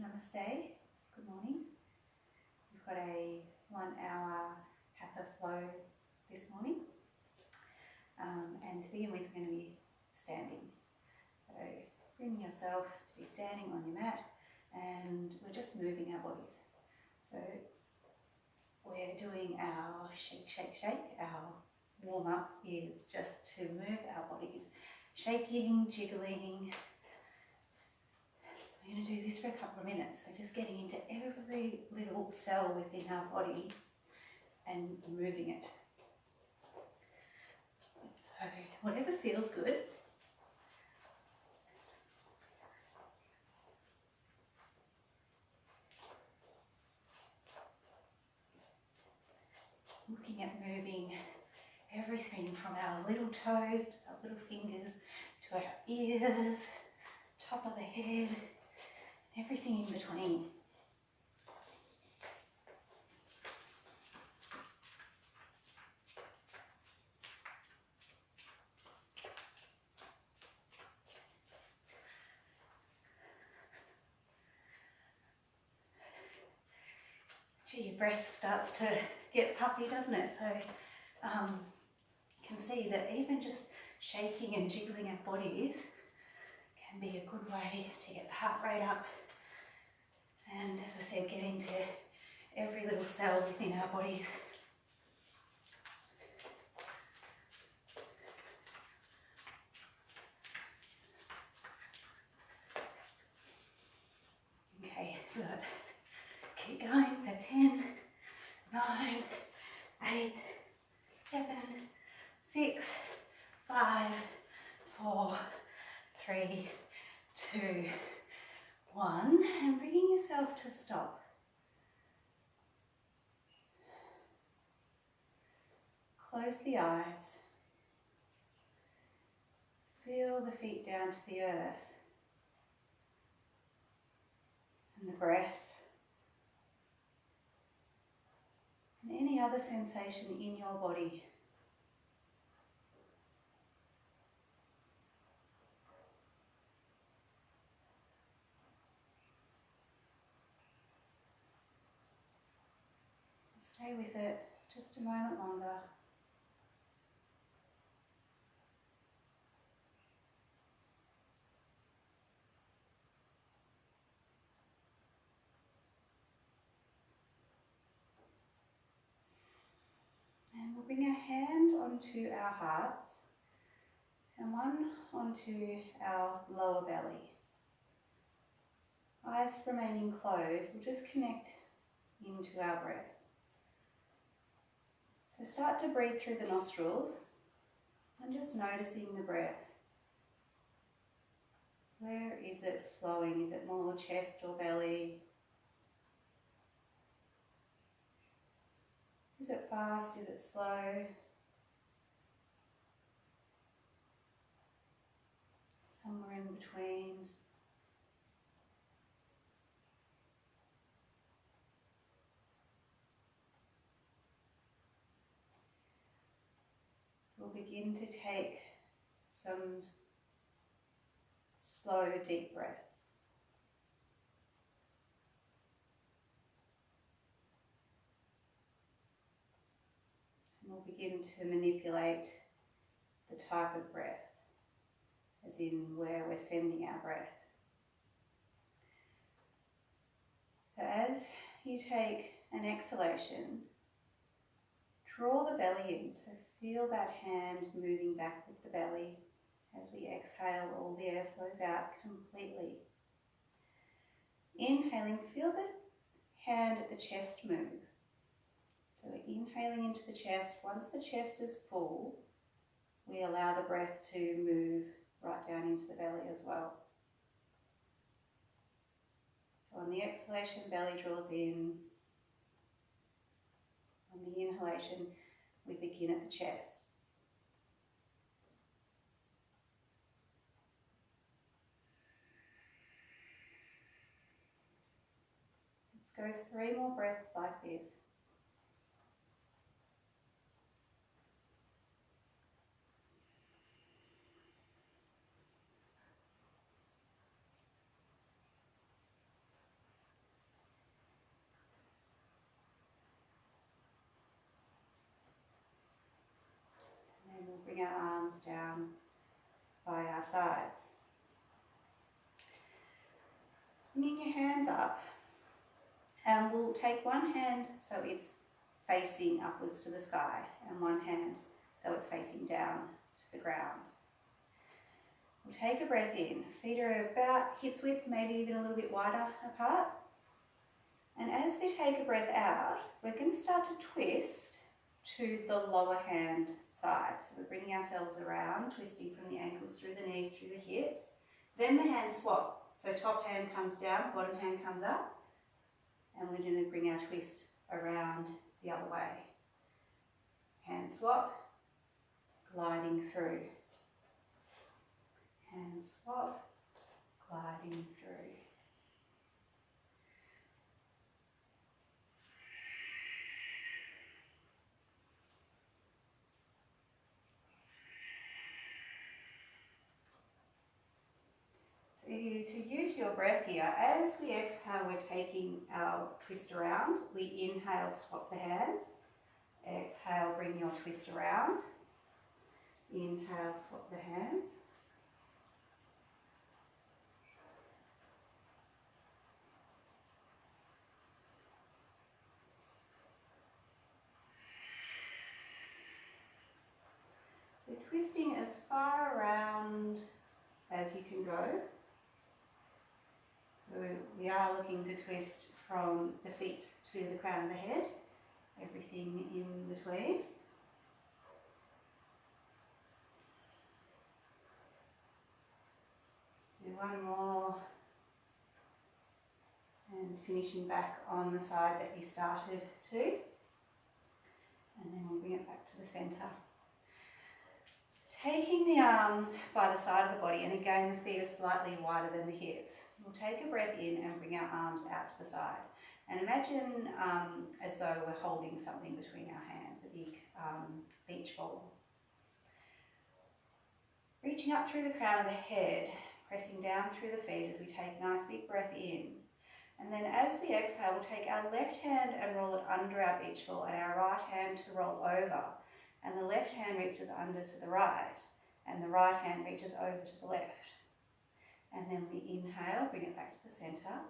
Namaste, good morning. We've got a 1 hour Hatha flow this morning. And to begin with, we're going to be standing. So bring yourself to be standing on your mat, and we're just moving our bodies. So we're doing our shake, shake, shake. Our warm up is just to move our bodies, shaking, jiggling. We're going to do this for a couple of minutes, so just getting into every little cell within our body and moving it. So whatever feels good. Looking at moving everything from our little toes, our little fingers, to our ears, top of the head, everything in between. Gee, your breath starts to get puffy, doesn't it? So you can see that even just shaking and jiggling our bodies can be a good way to get the heart rate up. And as I said, getting to every little cell within our bodies. Okay, good. Keep going for 10, 9, 8, 7, 6, 5, 4, 3, 2, 1, and bringing yourself to stop. Close the eyes. Feel the feet down to the earth and the breath and any other sensation in your body. Stay with it just a moment longer. And we'll bring our hand onto our hearts and one onto our lower belly. Eyes remaining closed, we'll just connect into our breath. So start to breathe through the nostrils and just noticing the breath. Where is it flowing? Is it more chest or belly? Is it fast? Is it slow? Somewhere in between. We'll begin to take some slow, deep breaths. And we'll begin to manipulate the type of breath, as in where we're sending our breath. So as you take an exhalation, draw the belly in, so feel that hand moving back with the belly. As we exhale, all the air flows out completely. Inhaling, feel the hand at the chest move. So we're inhaling into the chest. Once the chest is full, we allow the breath to move right down into the belly as well. So on the exhalation, belly draws in. On the inhalation, we begin at the chest. Let's go 3 more breaths like this. we'll bring our arms down by our sides. Bringing your hands up, and we'll take one hand so it's facing upwards to the sky, and one hand so it's facing down to the ground. We'll take a breath in. Feet are about hips width, maybe even a little bit wider apart. And as we take a breath out, we're going to start to twist to the lower hand side. So we're bringing ourselves around, twisting from the ankles through the knees, through the hips. Then the hands swap. So top hand comes down, bottom hand comes up. And we're going to bring our twist around the other way. Hand swap, gliding through. Hand swap, gliding through. So to use your breath here, as we exhale, we're taking our twist around. We inhale, swap the hands. Exhale, bring your twist around. Inhale, swap the hands. So twisting as far around as you can go. So we are looking to twist from the feet to the crown of the head, everything in between. Let's do one more. And finishing back on the side that you started to. And then we'll bring it back to the centre. Taking the arms by the side of the body, and again the feet are slightly wider than the hips. We'll take a breath in and bring our arms out to the side. And imagine as though we're holding something between our hands, a big beach ball. Reaching up through the crown of the head, pressing down through the feet as we take a nice big breath in. And then as we exhale, we'll take our left hand and roll it under our beach ball, and our right hand to roll over. And the left hand reaches under to the right, and the right hand reaches over to the left. And then we inhale, bring it back to the centre,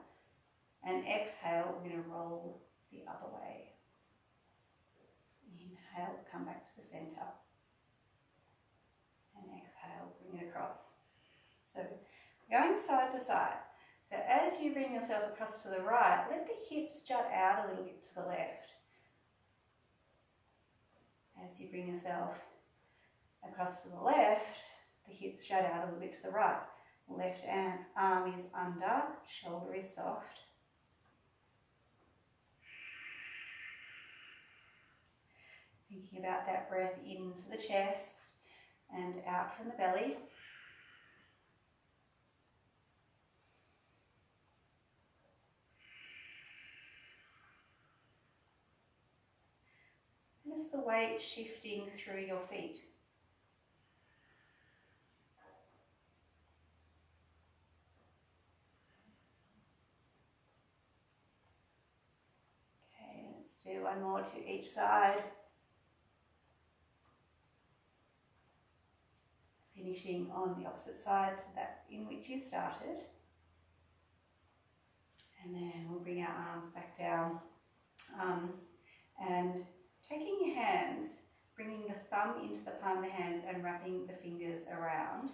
and exhale, we're going to roll the other way. Inhale, come back to the centre, and exhale, bring it across. So going side to side. So as you bring yourself across to the right, let the hips jut out a little bit to the left. As you bring yourself across to the left, the hips jut out a little bit to the right. Left arm is under, shoulder is soft. Thinking about that breath into the chest and out from the belly. Just the weight shifting through your feet. Okay, let's do one more to each side. Finishing on the opposite side to that in which you started. And then we'll bring our arms back down. And taking your hands, bringing the thumb into the palm of the hands and wrapping the fingers around.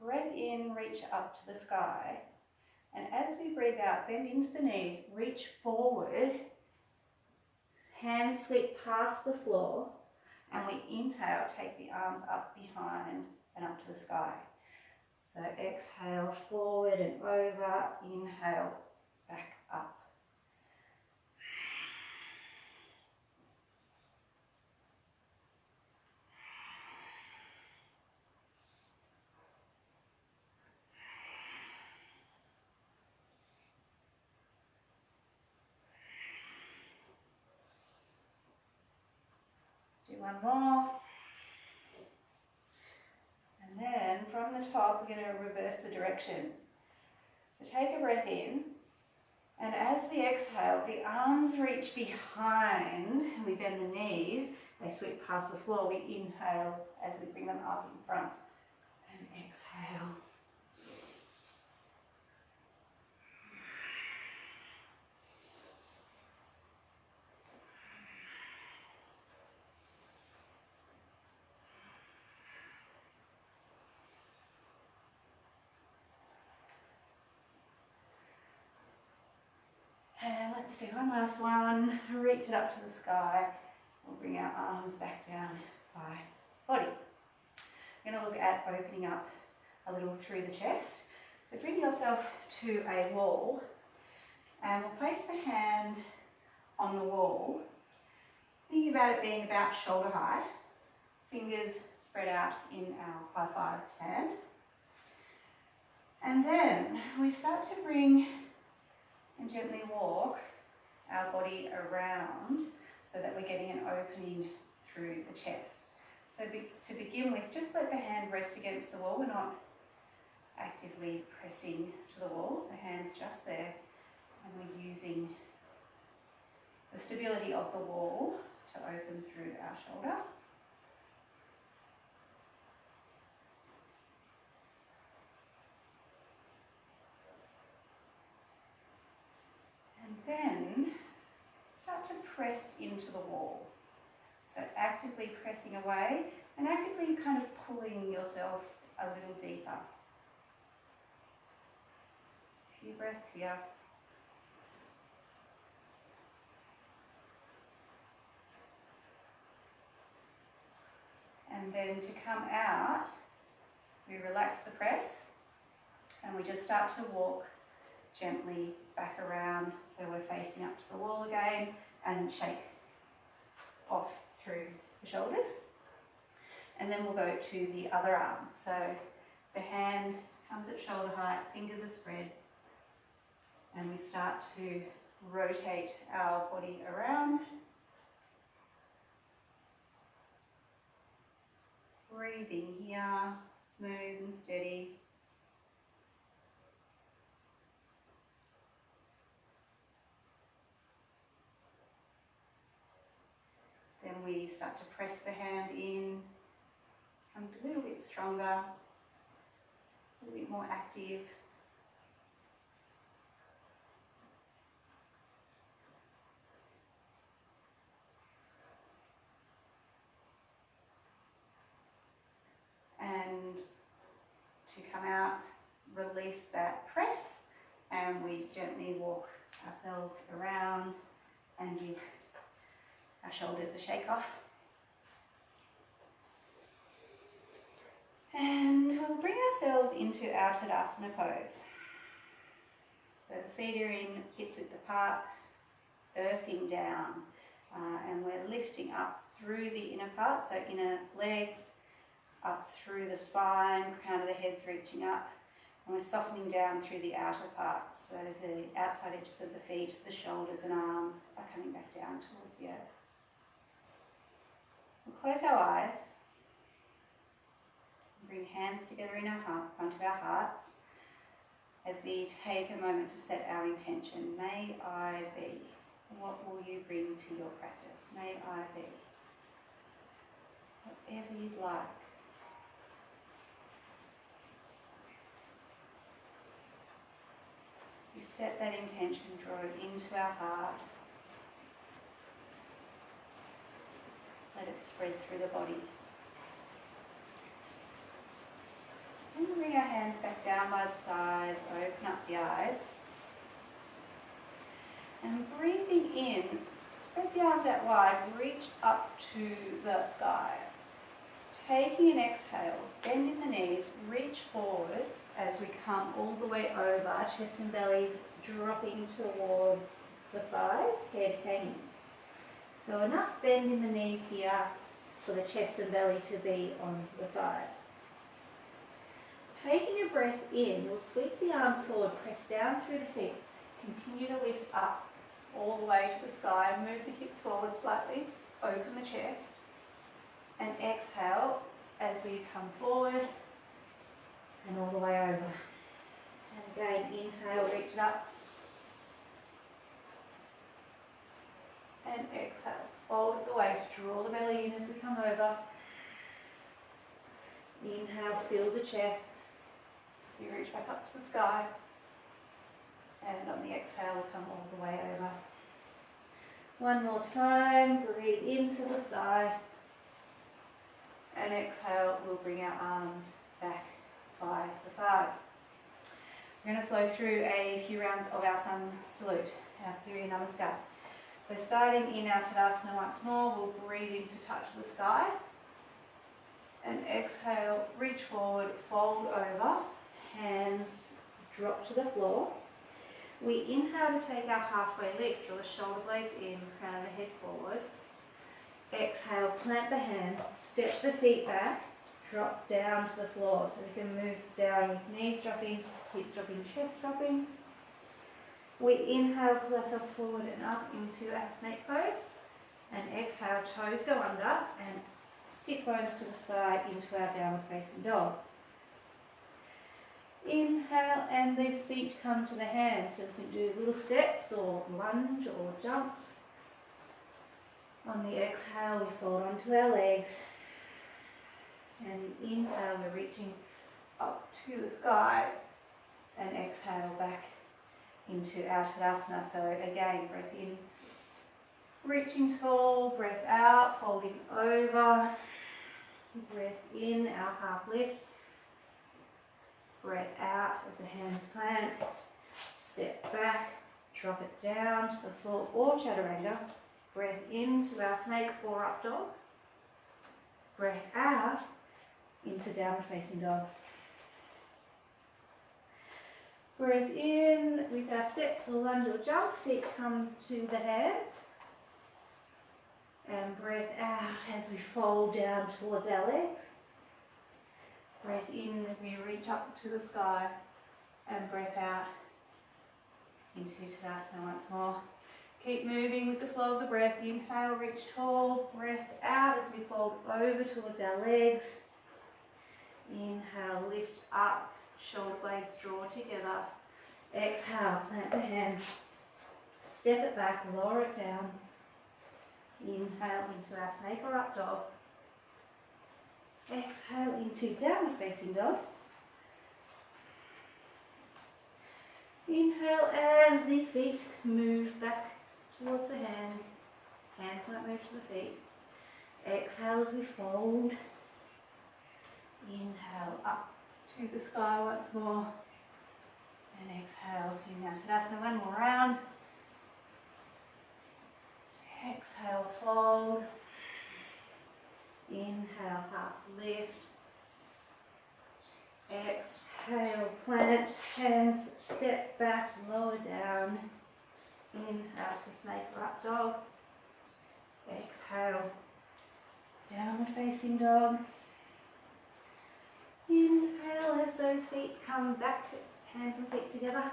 Breath in, reach up to the sky. And as we breathe out, bend into the knees, reach forward. Hands sweep past the floor. And we inhale, take the arms up behind and up to the sky. So exhale, forward and over. Inhale, back up. Do one more. And then from the top, we're going to reverse the direction. So take a breath in. And as we exhale, the arms reach behind, and we bend the knees, they sweep past the floor, we inhale as we bring them up in front and exhale. And let's do one last one. Reach it up to the sky. We'll bring our arms back down by body. We're going to look at opening up a little through the chest. So bring yourself to a wall and we'll place the hand on the wall, thinking about it being about shoulder height. Fingers spread out in our high five hand. And then we start to bring and gently walk our body around so that we're getting an opening through the chest. So to begin with, just let the hand rest against the wall. We're not actively pressing to the wall. The hand's just there, and we're using the stability of the wall to open through our shoulder. And then start to press into the wall. So actively pressing away and actively kind of pulling yourself a little deeper. A few breaths here. And then to come out, we relax the press and we just start to walk gently back around so we're facing up to the wall again and shake off through the shoulders. And then we'll go to the other arm. So the hand comes at shoulder height, fingers are spread, and we start to rotate our body around. Breathing here, smooth and steady. Then we start to press the hand in, becomes a little bit stronger, a little bit more active. And to come out, release that press, and we gently walk ourselves around and give our shoulders a shake off. And we'll bring ourselves into our Tadasana pose. So the feet are in, hips width apart, earthing down, and we're lifting up through the inner part, so inner legs, up through the spine, crown of the head's reaching up, and we're softening down through the outer parts, so the outside edges of the feet, the shoulders and arms are coming back down towards the earth. We'll close our eyes, bring hands together in our heart, front of our hearts, as we take a moment to set our intention. May I be. What will you bring to your practice? May I be. Whatever you'd like. We set that intention, draw it into our heart. Let it spread through the body. And we'll bring our hands back down by the sides, open up the eyes. And breathing in, spread the arms out wide, reach up to the sky. Taking an exhale, bend in the knees, reach forward as we come all the way over, chest and bellies dropping towards the thighs, head hanging. So enough bend in the knees here for the chest and belly to be on the thighs. Taking a breath in, we'll sweep the arms forward, press down through the feet, continue to lift up all the way to the sky, move the hips forward slightly, open the chest, and exhale as we come forward and all the way over. And again, inhale, reach it up. and exhale, fold at the waist, draw the belly in as we come over. Inhale, fill the chest, so you reach back up to the sky, and on the exhale, we'll come all the way over. One more time, breathe into the sky, and exhale, we'll bring our arms back by the side. We're going to flow through a few rounds of our sun salute, our Surya Namaskar. So starting in our Tadasana once more, we'll breathe in to touch the sky. And exhale, reach forward, fold over, hands drop to the floor. We inhale to take our halfway lift, draw the shoulder blades in, crown of the head forward. Exhale, plant the hand, step the feet back, drop down to the floor. So we can move down with knees dropping, hips dropping, chest dropping. We inhale, pull ourselves forward and up into our snake pose. And exhale, toes go under and sit bones to the sky into our downward facing dog. Inhale and the feet come to the hands. So we can do little steps or lunge or jumps. On the exhale, we fold onto our legs. And inhale, we're reaching up to the sky. And exhale back into our Tadasana. So again, breath in, reaching tall, breath out, folding over. Breath in, our half lift. Breath out as the hands plant. Step back, drop it down to the floor or chaturanga. Breath into our snake or up dog. Breath out into downward facing dog. Breath in with our steps or lunge or jump, feet come to the hands. And breath out as we fold down towards our legs. Breath in as we reach up to the sky. And breath out into Tadasana once more. Keep moving with the flow of the breath. Inhale, reach tall. Breath out as we fold over towards our legs. Inhale, lift up. Shoulder blades draw together. Exhale, plant the hands. Step it back, lower it down. Inhale into our snake or up dog. Exhale into downward facing dog. Inhale as the feet move back towards the hands. Hands might move to the feet. Exhale as we fold. Inhale up to the sky once more. And exhale in our Tadasana, one more round. Exhale, fold. Inhale, half lift. Exhale, plant, hands, step back, lower down. Inhale to snake or up dog. Exhale, downward facing dog. Inhale as those feet come back, hands and feet together.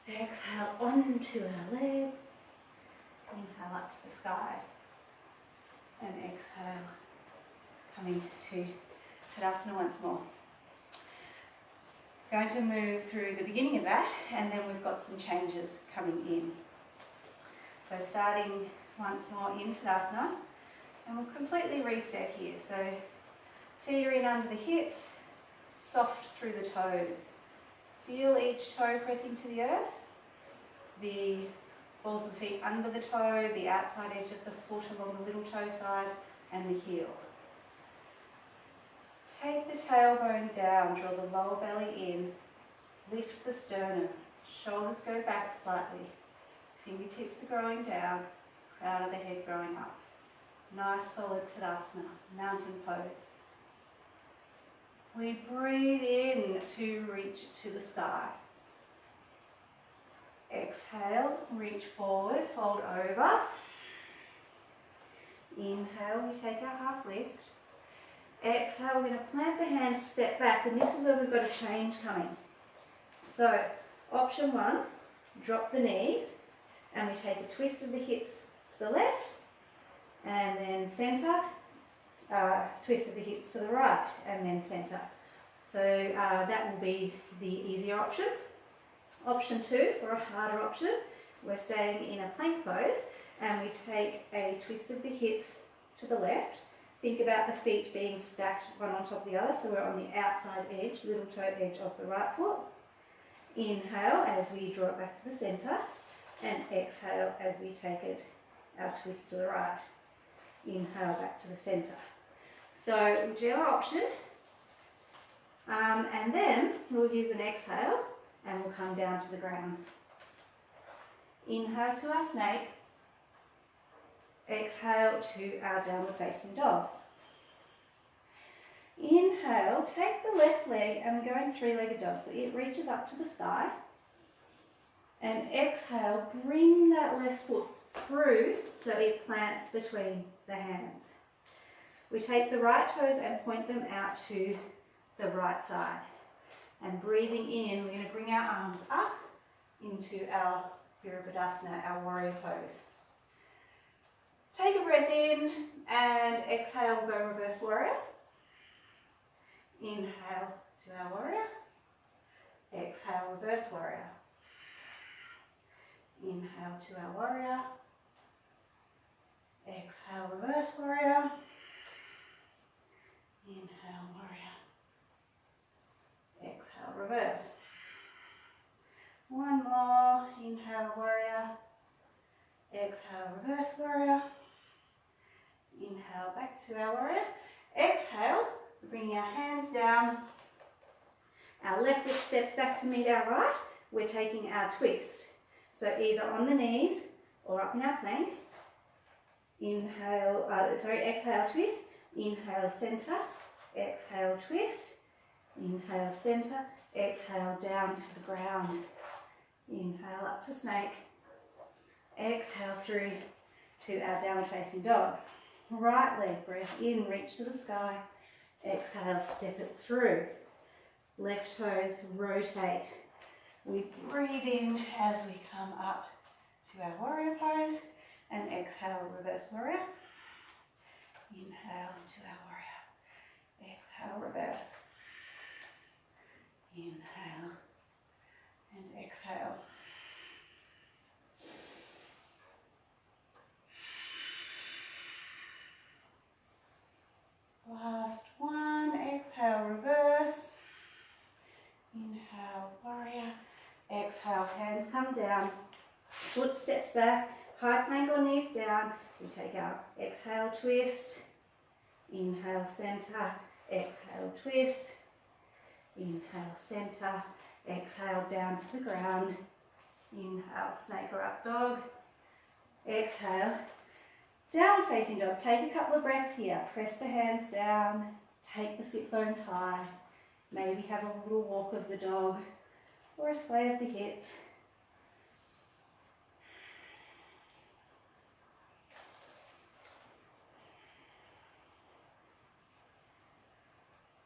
Exhale onto our legs. Inhale up to the sky. And exhale, coming to Tadasana once more. Going to move through the beginning of that, and then we've got some changes coming in. So starting once more in Tadasana, and we'll completely reset here. So feet are in under the hips, soft through the toes. Feel each toe pressing to the earth. The balls of the feet under the toe, the outside edge of the foot along the little toe side, and the heel. Take the tailbone down, draw the lower belly in, lift the sternum, shoulders go back slightly, fingertips are growing down, crown of the head growing up. Nice solid Tadasana, mountain pose. We breathe in to reach to the sky. Exhale, reach forward, fold over. Inhale, we take our half lift. Exhale, we're going to plant the hands, step back, and this is where we've got a change coming. So, option one, drop the knees, and we take a twist of the hips to the left, and then centre, twist of the hips to the right, and then centre. So that will be the easier option. Option two, for a harder option, we're staying in a plank pose, and we take a twist of the hips to the left. Think about the feet being stacked one on top of the other, so we're on the outside edge, little toe edge of the right foot. Inhale as we draw it back to the centre, and exhale as we take it, our twist to the right. Inhale back to the centre. So whichever option, and then we'll use an exhale and we'll come down to the ground. Inhale to our snake, exhale to our downward facing dog. Inhale, take the left leg, and we're going three-legged dog, so it reaches up to the sky. And exhale, bring that left foot through so it plants between the hands. We take the right toes and point them out to the right side. And breathing in, we're going to bring our arms up into our Virabhadasana, our warrior pose. Take a breath in and exhale, we'll go reverse warrior. Inhale to our warrior. Exhale, reverse warrior. Inhale to our warrior. Exhale, reverse warrior. Inhale, warrior. Exhale, reverse. One more. Inhale, warrior. Exhale, reverse warrior. Inhale, back to our warrior. Exhale, bring our hands down. Our left foot steps back to meet our right. We're taking our twist. So either on the knees or up in our plank. Inhale, exhale, twist. Inhale, centre. Exhale, twist. Inhale, centre. Exhale, down to the ground. Inhale, up to snake. Exhale through to our downward facing dog. Right leg, breath in, reach to the sky. Exhale, step it through. Left toes rotate. We breathe in as we come up to our warrior pose, and exhale, reverse warrior. Inhale to our warrior. Exhale, reverse. Inhale and exhale. Last one, exhale, reverse. Inhale, warrior. Exhale, hands come down. Foot steps back, high plank or knees down. We take our exhale, twist. Inhale, centre. Exhale, twist. Inhale, centre. Exhale, down to the ground. Inhale, snake or up dog. Exhale. Downward facing dog. Take a couple of breaths here. Press the hands down. Take the sit bones high. Maybe have a little walk of the dog or a sway of the hips.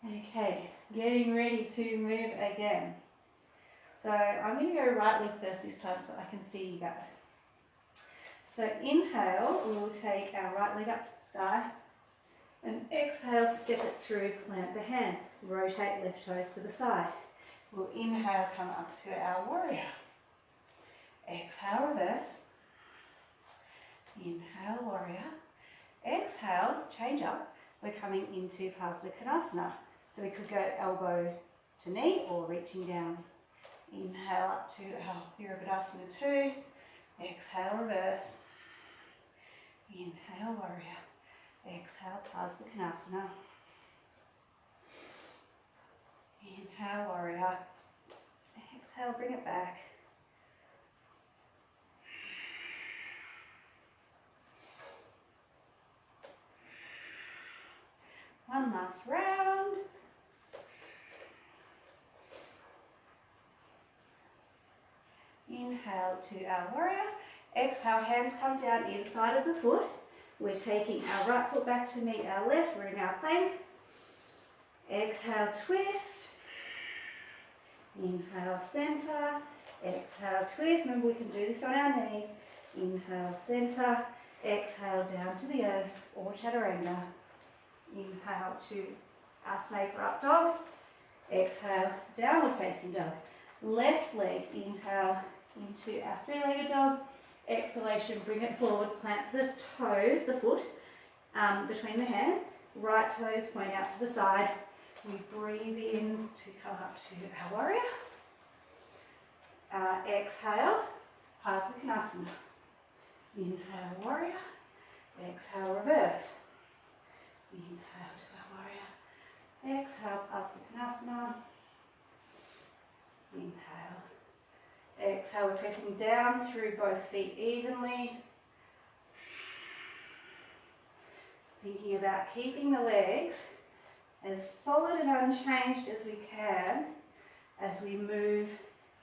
Okay, getting ready to move again. So I'm going to go right leg first this time so I can see you guys. So inhale, we'll take our right leg up to the sky, and exhale, step it through, plant the hand, rotate left toes to the side. We'll inhale, come up to our warrior. Exhale, reverse. Inhale, warrior. Exhale, change up. We're coming into Parsvakonasana. So we could go elbow to knee or reaching down. Inhale up to our Virabhadasana 2. Exhale, reverse. Inhale, warrior. Exhale, Parsvakonasana. Inhale, warrior. Exhale, bring it back. One last round. Inhale to our warrior. Exhale, hands come down inside of the foot. We're taking our right foot back to meet our left. We're in our plank. Exhale, twist. Inhale, centre. Exhale, twist. Remember, we can do this on our knees. Inhale, centre. Exhale, down to the earth or chaturanga. Inhale to our snake or up dog. Exhale, downward facing dog. Left leg, inhale, into our three-legged dog. Exhalation, bring it forward, plant the toes, the foot, between the hands. Right toes point out to the side. We breathe in to come up to our warrior. Exhale, Parsvakonasana. Inhale, warrior. Exhale, reverse. Inhale to our warrior. Exhale, Parsvakonasana. Inhale. Exhale, we're pressing down through both feet evenly. Thinking about keeping the legs as solid and unchanged as we can as we move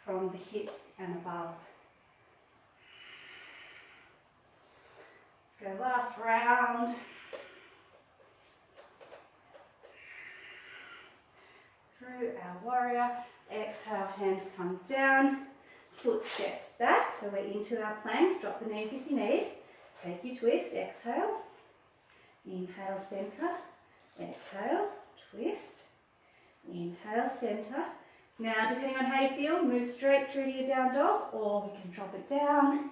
from the hips and above. Let's go last round. Through our warrior. Exhale, hands come down. Foot steps back, so we're into our plank. Drop the knees if you need. Take your twist, exhale. Inhale, centre. Exhale, twist. Inhale, centre. Now, depending on how you feel, move straight through to your down dog, or we can drop it down.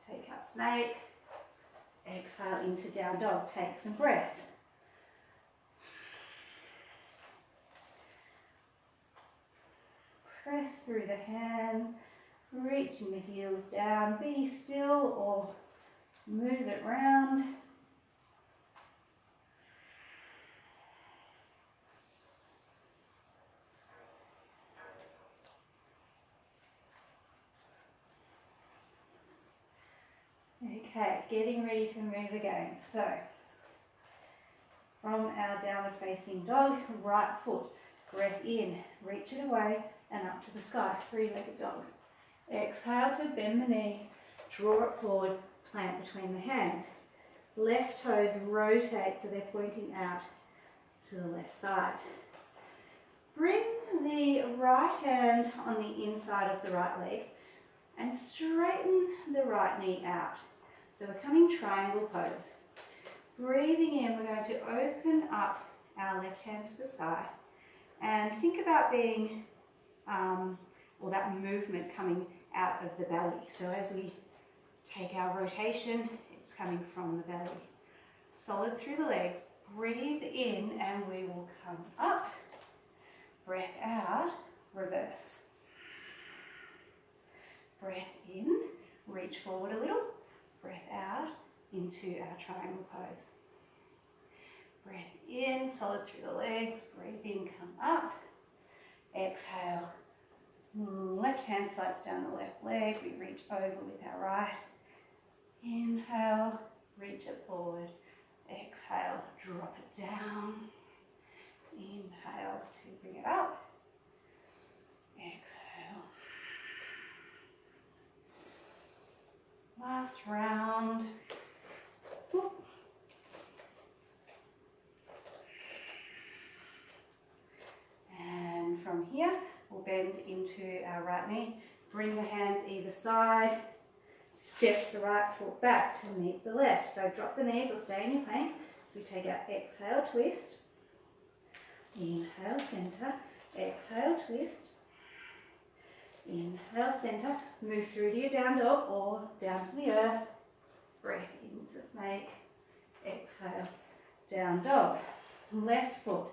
Take our snake. Exhale into down dog. Take some breath. Press through the hands. Reaching the heels down, be still or move it round. Okay, getting ready to move again. So, from our downward facing dog, right foot, breath in, reach it away and up to the sky, three-legged dog. Exhale to bend the knee, draw it forward, plant between the hands. Left toes rotate so they're pointing out to the left side. Bring the right hand on the inside of the right leg and straighten the right knee out. So we're coming triangle pose. Breathing in, we're going to open up our left hand to the sky and think about being, or that movement coming out of the belly. So as we take our rotation, it's coming from the belly. Solid through the legs. Breathe in and we will come up. Breath out, reverse. Breath in, reach forward a little. Breath out into our triangle pose. Breath in, solid through the legs. Breathe in, come up. Exhale. Left hand slides down the left leg. We reach over with our right. Inhale, reach it forward. Exhale, drop it down. Inhale to bring it up. Exhale. Last round. Whoop. And from here, we'll bend into our right knee. Bring the hands either side. Step the right foot back to meet the left. So drop the knees or stay in your plank. So we take our exhale, twist. Inhale, centre. Exhale, twist. Inhale, centre. Move through to your down dog or down to the earth. Breath into snake. Exhale, down dog. Left foot.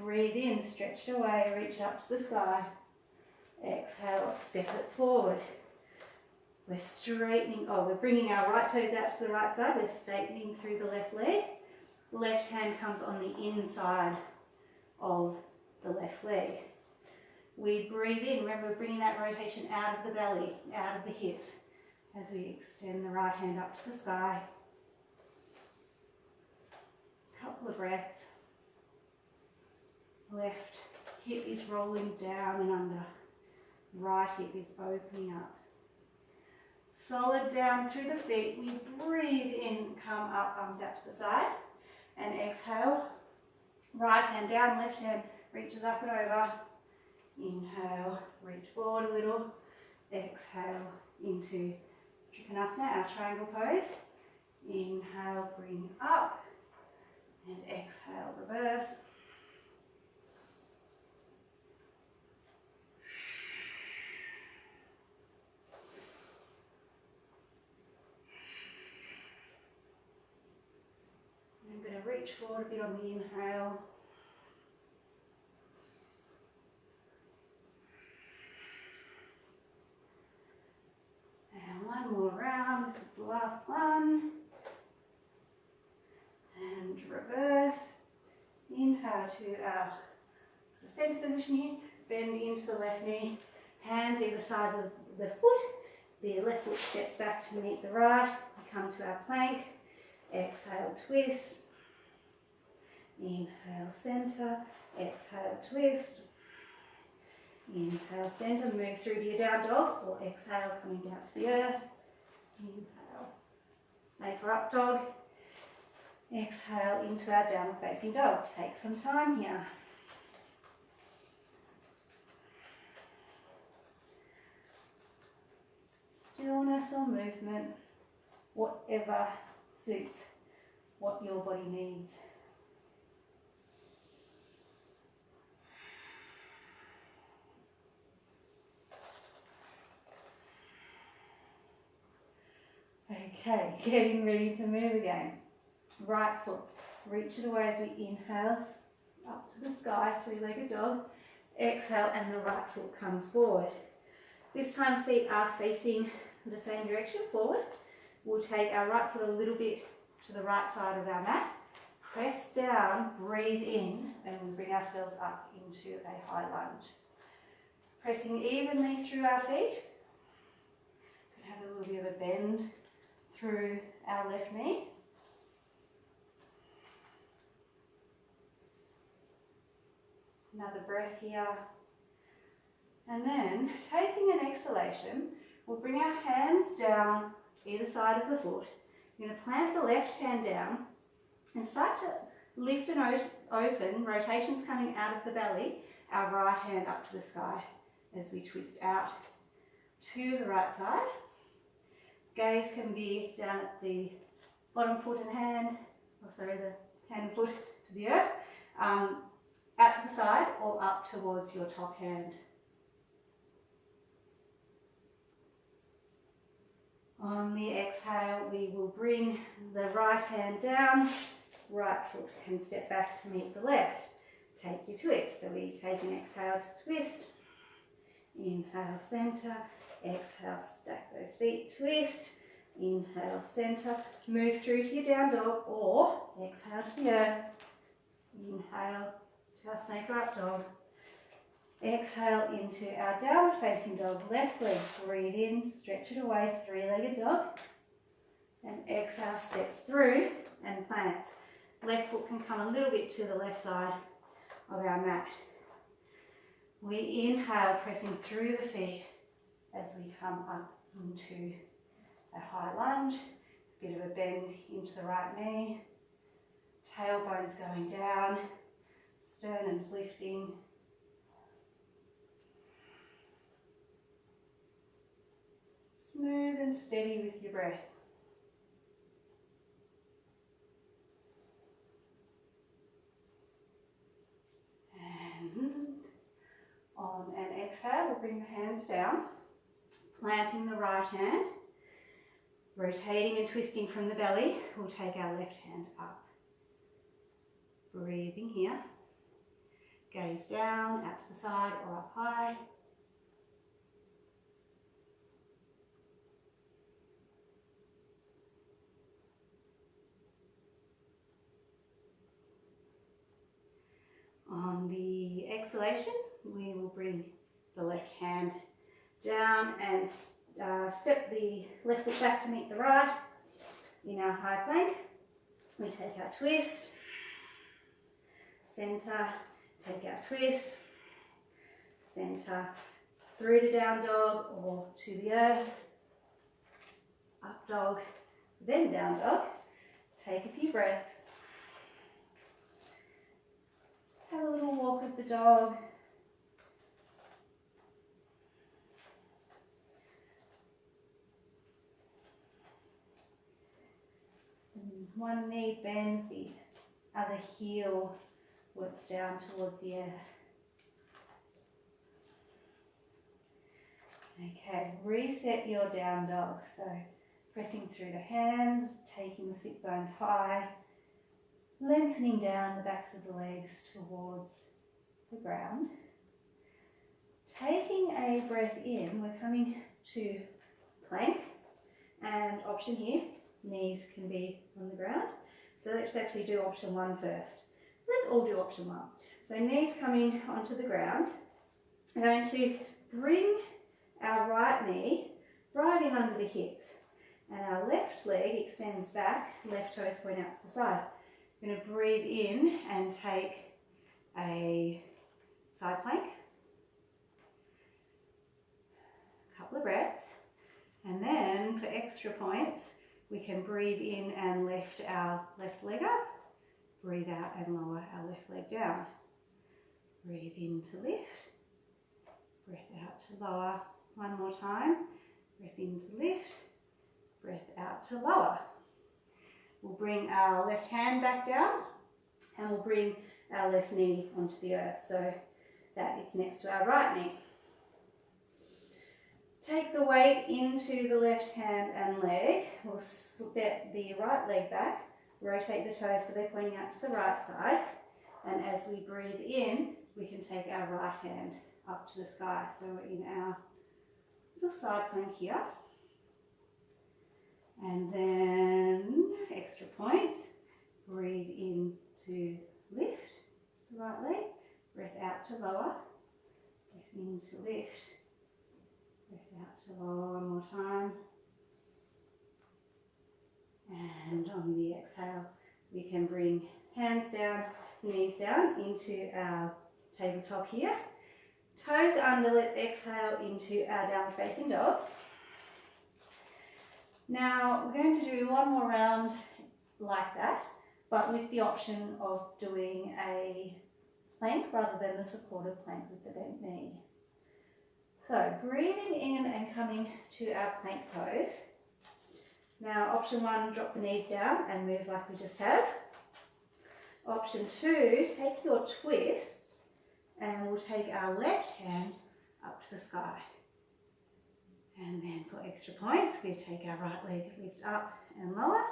Breathe in, stretch it away, reach up to the sky. Exhale, step it forward. We're straightening, we're bringing our right toes out to the right side. We're straightening through the left leg. Left hand comes on the inside of the left leg. We breathe in. Remember, we're bringing that rotation out of the belly, out of the hips, as we extend the right hand up to the sky. Couple of breaths. Left hip is rolling down and under. Right hip is opening up. Solid down through the feet. We breathe in, come up, arms out to the side. And exhale. Right hand down, left hand reaches up and over. Inhale, reach forward a little. Exhale into Trikonasana, our triangle pose. Inhale, bring up. And exhale, reverse. reach forward a bit on the inhale. And one more round, this is the last one. And reverse. Inhale to our centre position here. Bend into the left knee. Hands either sides of the foot. The left foot steps back to meet the right. We come to our plank. Exhale, twist. Inhale, centre. Exhale, twist. Inhale, centre. Move through to your down dog, or exhale, coming down to the earth. Inhale, snake or up dog. Exhale into our downward facing dog. Take some time here. Stillness or movement, whatever suits what your body needs. Okay, getting ready to move again. Right foot, reach it away as we inhale, up to the sky, three-legged dog. Exhale and the right foot comes forward. This time feet are facing the same direction, forward. We'll take our right foot a little bit to the right side of our mat. Press down, breathe in, and we bring ourselves up into a high lunge. Pressing evenly through our feet. Could have a little bit of a bend through our left knee. Another breath here. And then, taking an exhalation, we'll bring our hands down either side of the foot. We're going to plant the left hand down and start to lift and open, rotations coming out of the belly, our right hand up to the sky as we twist out to the right side. Gaze can be down at the bottom foot and hand, the hand and foot to the earth, out to the side or up towards your top hand. On the exhale, we will bring the right hand down, right foot can step back to meet the left. Take your twist, so we take an exhale to twist, inhale, centre, exhale, stack those feet, twist, inhale, centre, move through to your down dog or exhale to the earth, inhale to our snake or up dog. Exhale into our downward facing dog, left leg, breathe in, stretch it away, three-legged dog. And exhale, steps through and plants. Left foot can come a little bit to the left side of our mat. We inhale, pressing through the feet as we come up into a high lunge. A bit of a bend into the right knee. Tailbone's going down, sternum's lifting. Smooth and steady with your breath. And on an exhale, we'll bring the hands down, planting the right hand, rotating and twisting from the belly. We'll take our left hand up. Breathing here. Gaze down, out to the side or up high. On the exhalation, we will bring the left hand down and step the left foot back to meet the right in our high plank. We take our twist, centre, take our twist, centre, through to down dog or to the earth, up dog, then down dog. Take a few breaths. Have a little walk with the dog. One knee bends, the other heel works down towards the earth. Okay, reset your down dog. So pressing through the hands, taking the sit bones high, lengthening down the backs of the legs towards the ground. Taking a breath in, we're coming to plank, and option here, knees can be on the ground. So let's actually do option 1 first. Let's all do option 1. So knees coming onto the ground. We're going to bring our right knee right in under the hips, and our left leg extends back, left toes point out to the side. We're going to breathe in and take a side plank. A couple of breaths, and then for extra points, we can breathe in and lift our left leg up, breathe out and lower our left leg down. Breathe in to lift, breath out to lower. One more time, breath in to lift, breath out to lower. We'll bring our left hand back down, and we'll bring our left knee onto the earth so that it's next to our right knee. Take the weight into the left hand and leg. We'll step the right leg back, rotate the toes so they're pointing out to the right side. And as we breathe in, we can take our right hand up to the sky. So we're in our little side plank here. And then extra points. Breathe in to lift the right leg. Breath out to lower. Breath in to lift. Breath out to lower one more time. And on the exhale, we can bring hands down, knees down into our tabletop here. Toes under, let's exhale into our downward facing dog. Now we're going to do one more round like that, but with the option of doing a plank rather than the supported plank with the bent knee. So breathing in and coming to our plank pose. Now option 1, drop the knees down and move like we just have. Option 2, take your twist and we'll take our left hand up to the sky. And then for extra points, we take our right leg, lift up and lower.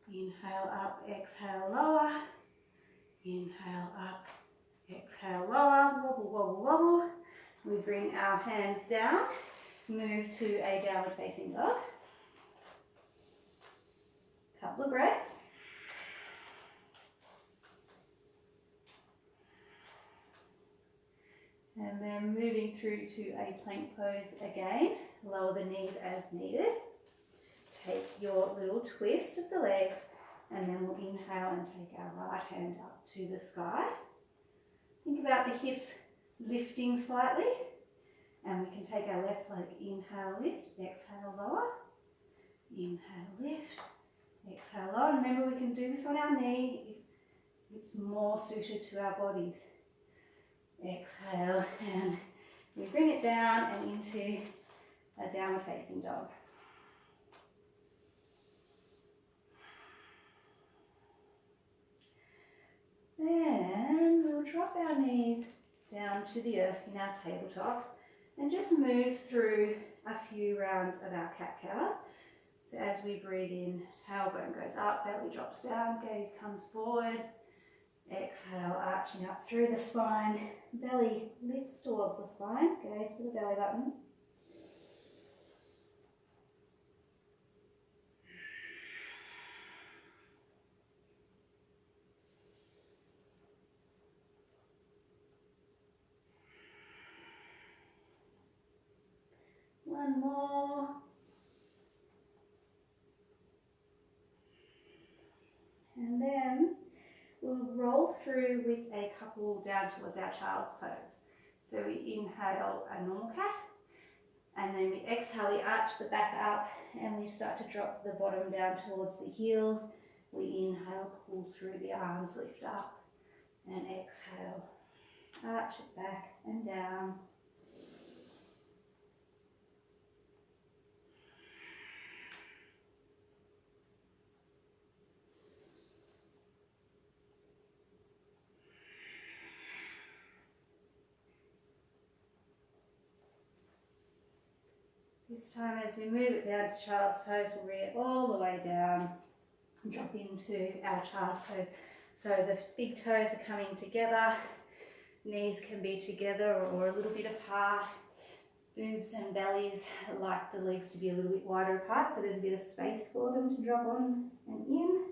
Inhale up, exhale lower. Inhale up, exhale lower. Wobble, wobble, wobble. We bring our hands down, move to a downward facing dog. Couple of breaths. And then moving through to a plank pose again. Lower the knees as needed. Take your little twist of the legs, and then we'll inhale and take our right hand up to the sky. Think about the hips lifting slightly, and we can take our left leg, inhale, lift, exhale, lower. Inhale, lift, exhale, lower. And remember, we can do this on our knee if it's more suited to our bodies. Exhale, and we bring it down and into a downward facing dog. Then we'll drop our knees down to the earth in our tabletop and just move through a few rounds of our cat-cows. So as we breathe in, tailbone goes up, belly drops down, gaze comes forward. Exhale, arching up through the spine, belly lifts towards the spine, gaze to the belly button. One more. And then we'll roll through with a couple down towards our child's pose. So we inhale a normal cat, and then we exhale, we arch the back up, and we start to drop the bottom down towards the heels. We inhale, pull through the arms, lift up, and exhale, arch it back and down. This time as we move it down to child's pose, we'll bring it all the way down drop into our child's pose. So the big toes are coming together, knees can be together or a little bit apart. Boobs and bellies like the legs to be a little bit wider apart, so there's a bit of space for them to drop on and in.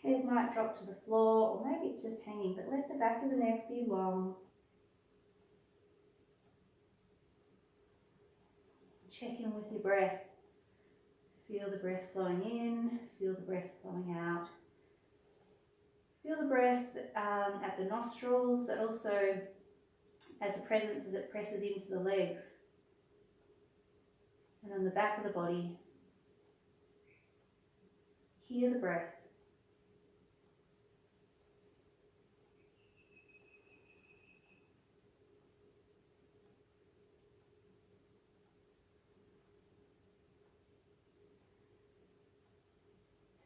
Head might drop to the floor, or maybe it's just hanging, but let the back of the neck be long. Check in with your breath. Feel the breath flowing in, feel the breath flowing out. Feel the breath at the nostrils, but also as a presence as it presses into the legs and on the back of the body. Hear the breath.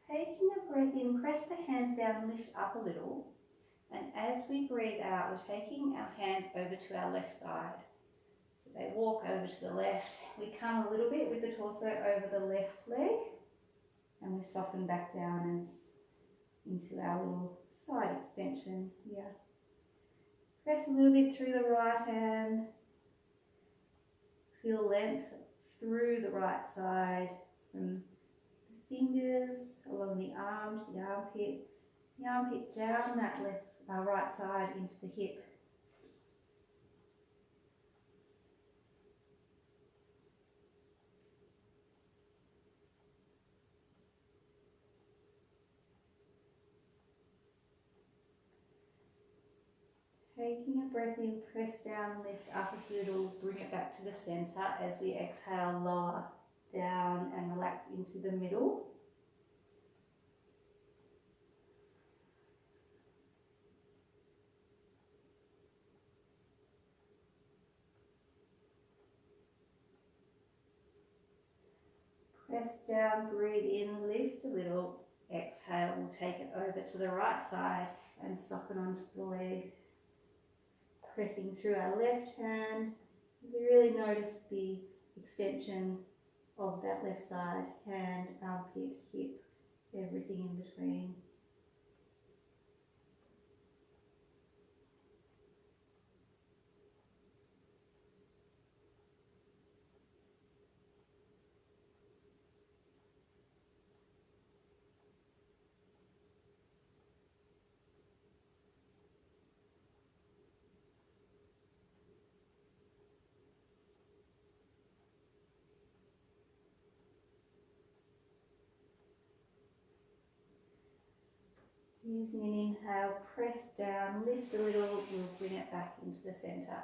Taking a breath in, press the hands down, lift up a little. And as we breathe out, we're taking our hands over to our left side. So they walk over to the left. We come a little bit with the torso over the left leg. And we soften back down as into our little side extension here. Press a little bit through the right hand. Feel length through the right side from the fingers along the arm to the armpit down that right side into the hip. Taking a breath in, press down, lift up a little, bring it back to the centre as we exhale, lower down and relax into the middle. Press down, breathe in, lift a little, exhale, we'll take it over to the right side and soften onto the leg. Pressing through our left hand, we really notice the extension of that left side, hand, armpit, hip, everything in between. Using an inhale, press down, lift a little, we'll bring it back into the centre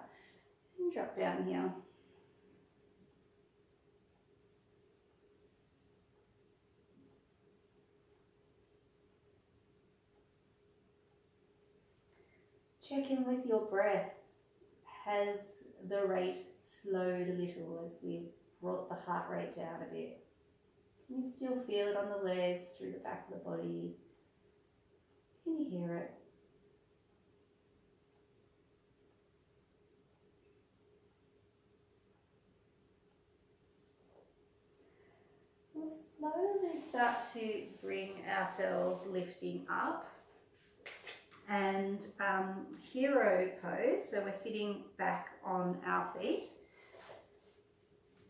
and drop down here. Check in with your breath. Has the rate slowed a little as we've brought the heart rate down a bit? Can you still feel it on the legs, through the back of the body? Can you hear it? We'll slowly start to bring ourselves lifting up and hero pose. So we're sitting back on our feet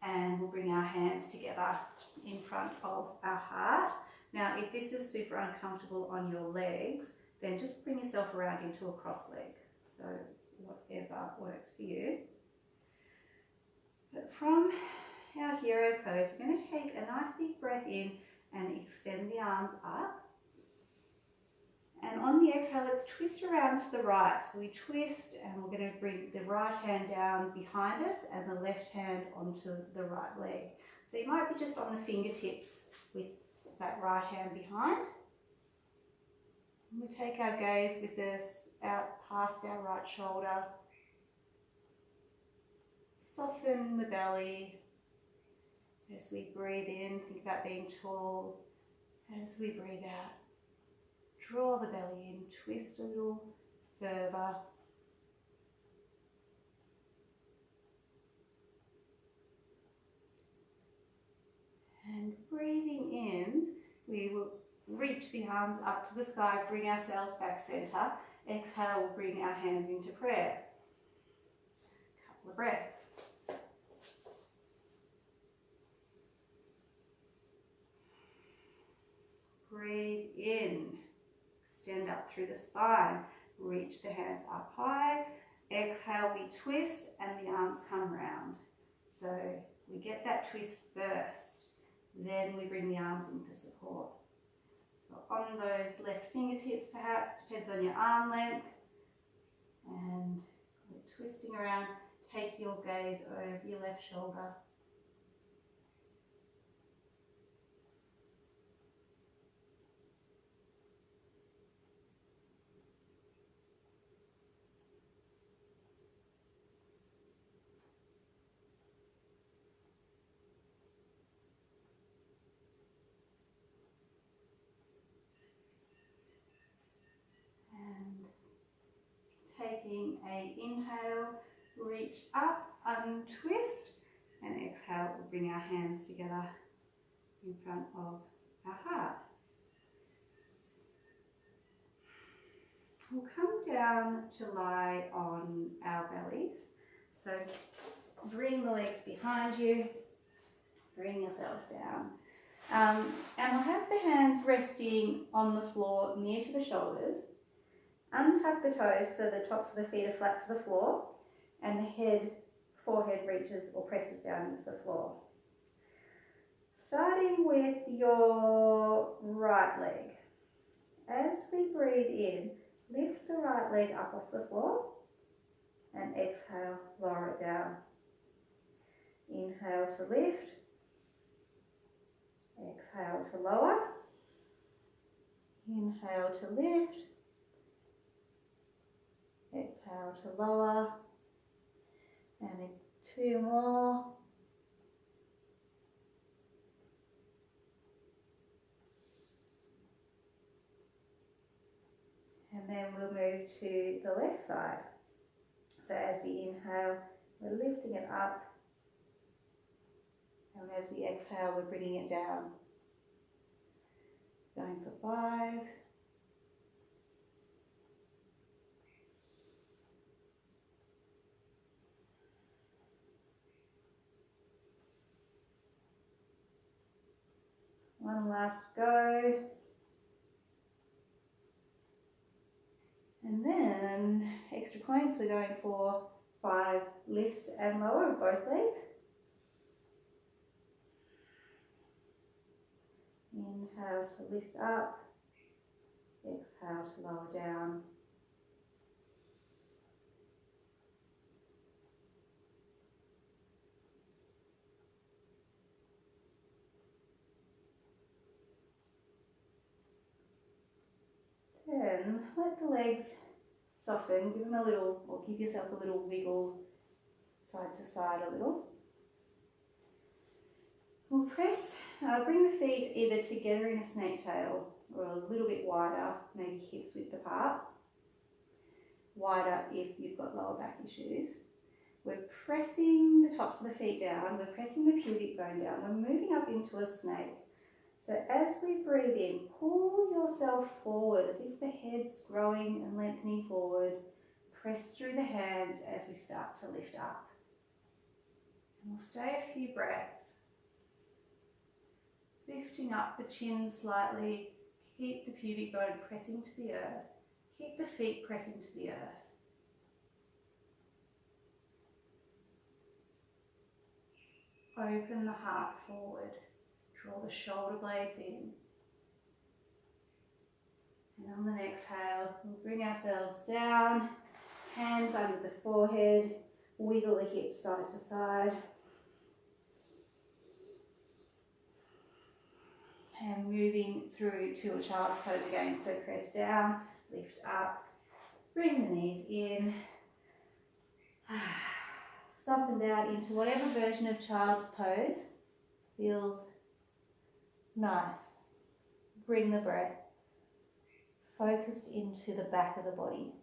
and we'll bring our hands together in front of our heart. Now, if this is super uncomfortable on your legs, then just bring yourself around into a cross leg. So whatever works for you. But from our hero pose, we're going to take a nice deep breath in and extend the arms up. And on the exhale, let's twist around to the right. So we twist and we're going to bring the right hand down behind us and the left hand onto the right leg. So you might be just on the fingertips with that right hand behind. And we take our gaze with us out past our right shoulder. Soften the belly as we breathe in. Think about being tall. As we breathe out, draw the belly in, twist a little further. And breathing in, we will reach the arms up to the sky, bring ourselves back center. Exhale, we'll bring our hands into prayer. Couple of breaths. Breathe in, extend up through the spine, reach the hands up high. Exhale, we twist and the arms come round. So we get that twist first, then we bring the arms in for support. So on those left fingertips perhaps, depends on your arm length, and we're twisting around. Take your gaze over your left shoulder. Taking an inhale, reach up, untwist, and exhale, we'll bring our hands together in front of our heart. We'll come down to lie on our bellies. So bring the legs behind you, bring yourself down. And we'll have the hands resting on the floor near to the shoulders. Untuck the toes so the tops of the feet are flat to the floor and the forehead reaches or presses down into the floor. Starting with your right leg. As we breathe in, lift the right leg up off the floor and exhale, lower it down. Inhale to lift, exhale to lower, inhale to lift, exhale to lower, and 2 more. And then we'll move to the left side. So as we inhale, we're lifting it up, and as we exhale, we're bringing it down. Going for 5. One last go. And then extra points, we're going for 5 lifts and lower of both legs. Inhale to lift up, exhale to lower down. Then let the legs soften, give them a little, or give yourself a little wiggle side to side a little. We'll bring the feet either together in a snake tail or a little bit wider, maybe hips width apart. Wider if you've got lower back issues. We're pressing the tops of the feet down, we're pressing the pubic bone down, we're moving up into a snake. So as we breathe in, pull yourself forward as if the head's growing and lengthening forward. Press through the hands as we start to lift up. And we'll stay a few breaths. Lifting up the chin slightly, keep the pubic bone pressing to the earth, keep the feet pressing to the earth. Open the heart forward. Draw the shoulder blades in. And on the exhale, we'll bring ourselves down, hands under the forehead, wiggle the hips side to side. And moving through to a child's pose again. So press down, lift up, bring the knees in. Soften down into whatever version of child's pose feels nice. Bring the breath focused into the back of the body.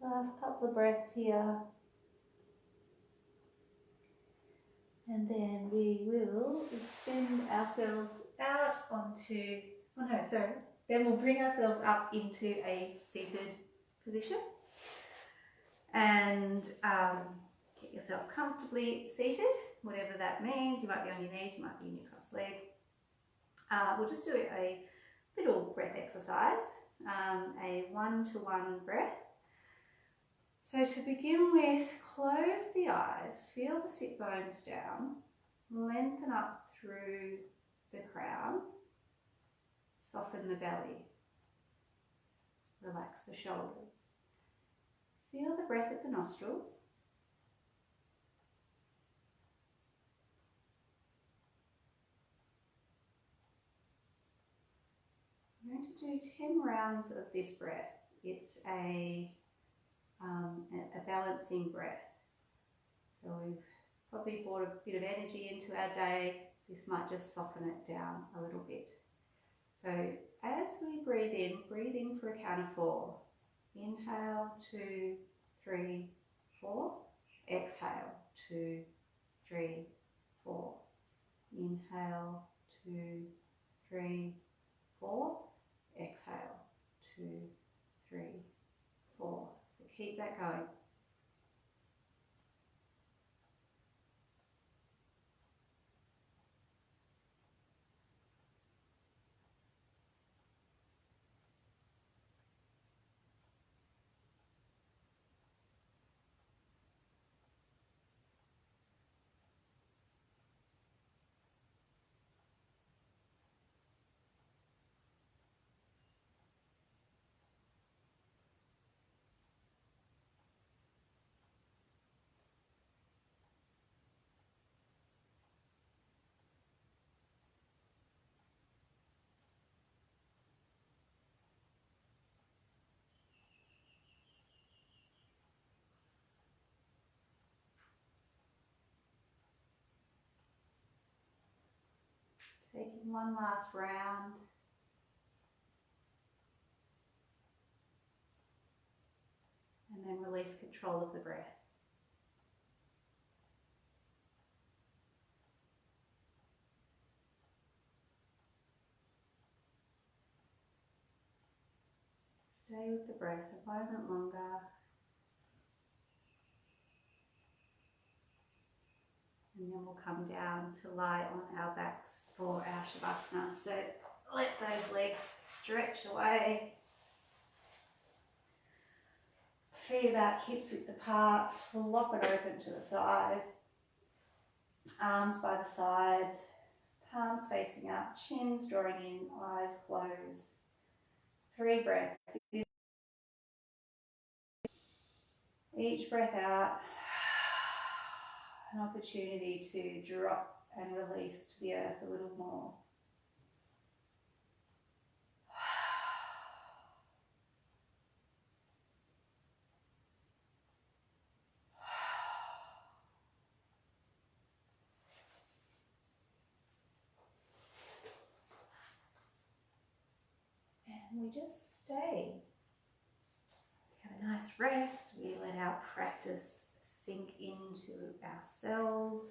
Last couple of breaths here. And then we will extend ourselves out onto, oh no, sorry. Then we'll bring ourselves up into a seated position. And get yourself comfortably seated, whatever that means. You might be on your knees, you might be in your crossed leg. We'll just do a little breath exercise, a one-to-one breath. So to begin with, close the eyes, feel the sit bones down, lengthen up through the crown, soften the belly, relax the shoulders. Feel the breath at the nostrils. I'm going to do 10 rounds of this breath. It's a balancing breath. So we've probably brought a bit of energy into our day. This might just soften it down a little bit. So as we breathe in for a count of 4. Inhale, 2, 3, 4. Exhale, 2, 3, 4. Inhale, 2, 3, 4. Exhale, 2, 3, 4. So keep that going. Taking one last round. And then release control of the breath. Stay with the breath a moment longer. And then we'll come down to lie on our backs for our Shavasana. So let those legs stretch away. Feet about hips width apart, flop it open to the sides. Arms by the sides, palms facing up, chins drawing in, eyes closed. 3 breaths. Each breath out, an opportunity to drop and release to the earth a little more. And we just stay. Have a nice rest. We let our practice sink into ourselves.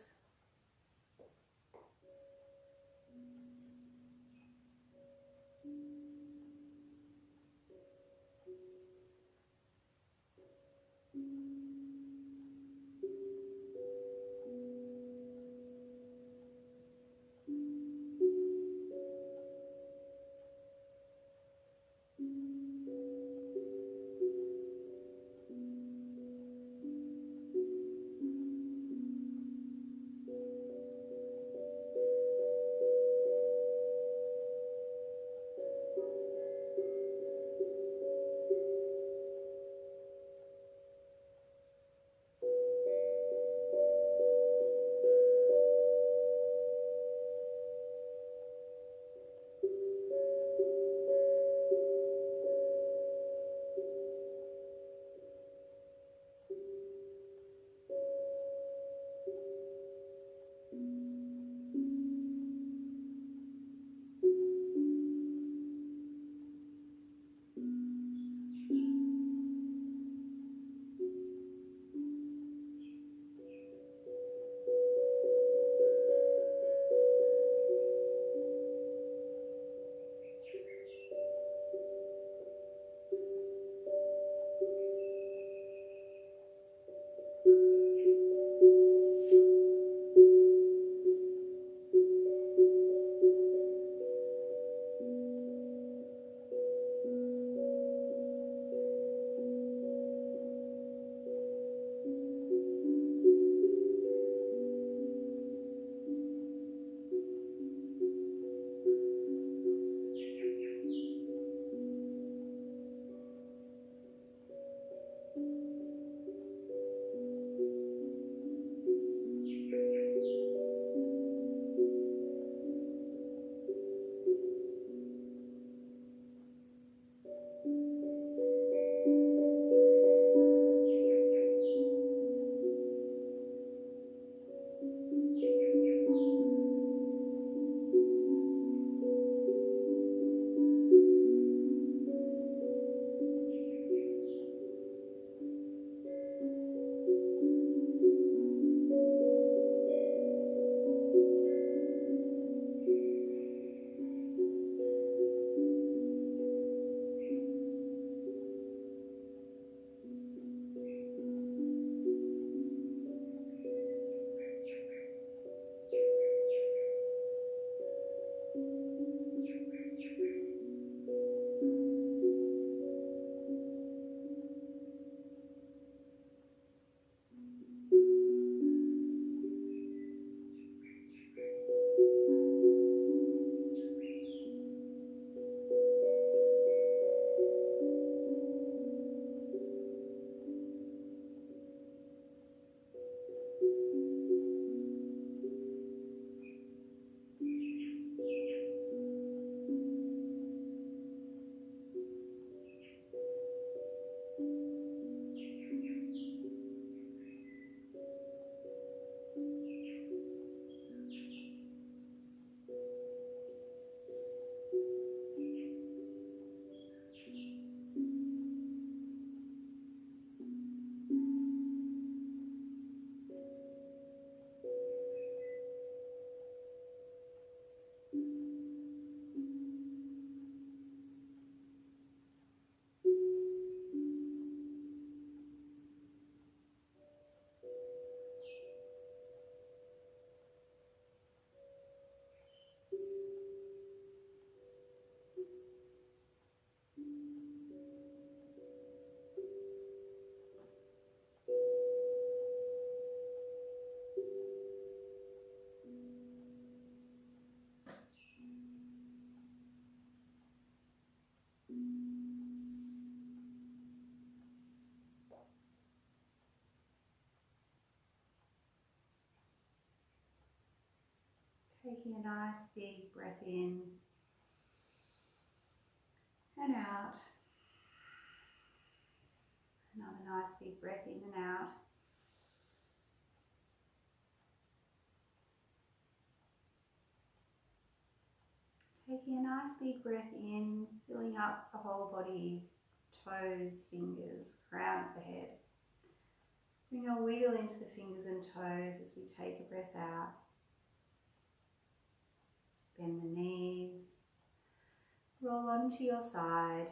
Taking a nice big breath in and out. Another nice big breath in and out. Taking a nice big breath in, filling up the whole body, toes, fingers, crown of the head. Bring a wiggle into the fingers and toes as we take a breath out. Bend the knees, roll onto your side.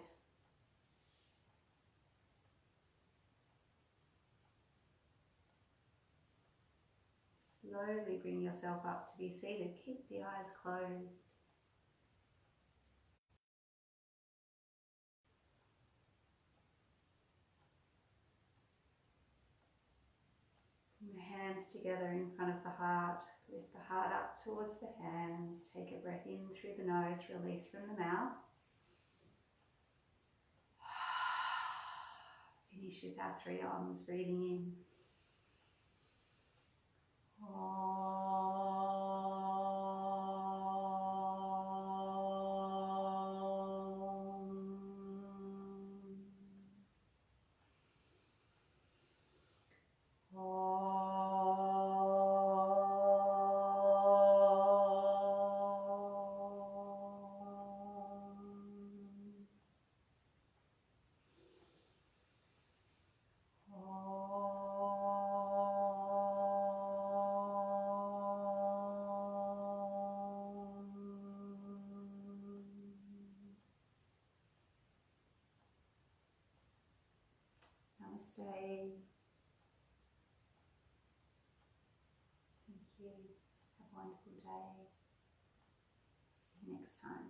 Slowly bring yourself up to be seated. Keep the eyes closed. Bring the hands together in front of the heart. Lift the heart up towards the hands. Take a breath in through the nose, release from the mouth. Finish with our 3 Oms, breathing in. Namaste. Thank you. Have a wonderful day. See you next time.